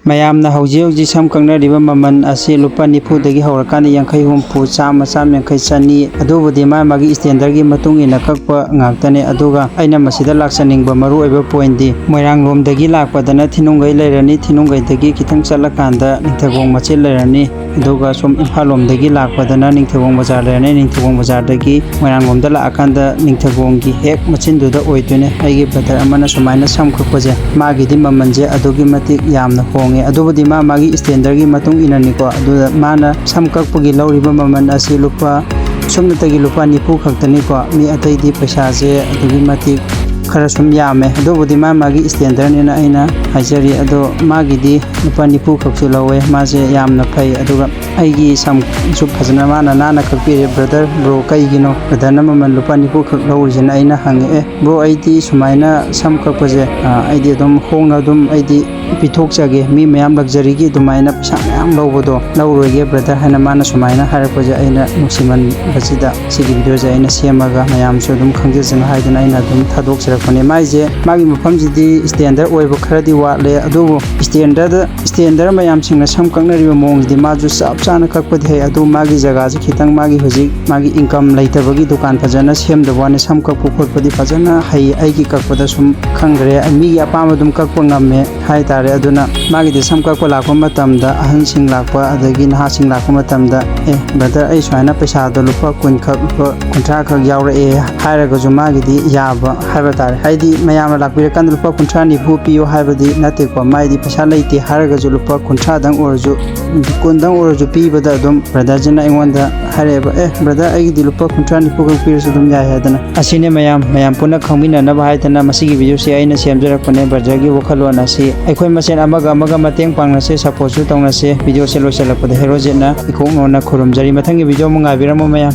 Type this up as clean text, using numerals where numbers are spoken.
mayamna hauji sam kaknariba maman asi lupa nifu dagi haurakani yankai humpu chama yankai chani adubudi magi standard gi matung ina kakpa ngaktane aduga aina masida laksaningba maru oiba point di moirang lom dagi lakpadana thinungai leirani thinungai dagi kitang chalakanda ningthagong machil leirani aduga som imphal lom dagi lakpadana ningthagong bazar leirani ningthagong bazar dagi moirang lom da lakanda ningthagong gi hek machinduda oidune aigi brother amana sumaina sam kakpaje magi di mamanje adugi matik yamna honge adubudi magi standard gi matung inani ko aduda mana sam kakpagi lauriba maman asi lupa somnatagi lupa nifu khaktani ko mi atai di paisa je adugi matik khara sum yame adubudi magi standard ni na aina hajari ado magi di lupa nifu khaksu lawe maje yamna phai aduga aigi sam su phajana mana nana kakpire brother bro kaigino brother na maman lupa nifu khak laurjena aina hange bro aidi sumaina sam kakpaje aidi dum hongna dum aidi पिथोक जगे me ma'am luxury की दुमाइना पैसा ma'am लौबदो लौरोगे brother हैना माना सुमाइना हारपजे आइना नुक्सिमन बसिदा सिगी video जे आइना सेमगा ma'am so दुम खंगेजन हाइदना आइना दुम थादोक सिरखने माइजे मागी मफम जिदी स्टैंडर्ड ओइबो खरदी वाले अदुबो स्टैंडर्ड मैम सिंगना सम कंगनरिबो मोंगदि माजु सब चाना ककपदि है अदु मागी जगह जे खितंग मागी हुजिक मागी इनकम लैतबगी दुकान फजना सेमदबवाने सम ककपु खोटपदि फजना है आइगी ककपदा सुम खंगरे मी अपाम दुम ककप ngame hai tare aduna magi de sam kakpa lakpa matamda ahan sing lakpa adagi naha sing lakpa matamda brother ai swaina paisa do lupa kun khak kuntra khak yaura hairaga ju magi di yaba haiba tare haidi mayam lakpira kan lupa kuntra ni bu piyo haibadi nate ko mai di paisa leite hairaga ju lupa kuntra dang orju kundang orju pi bada dum brother jina ingonda haireba brother ai di lupa kuntra ni pu pir su dum yai hadana asine mayam puna khangmina na ba haidana masigi video se aina semjara kone brother gi wakhalona si akhoi masen amaga mateng pangnase support su tongnase video se loselapode hero jena ikhong nona khurumjari mathangi video munga biramo maya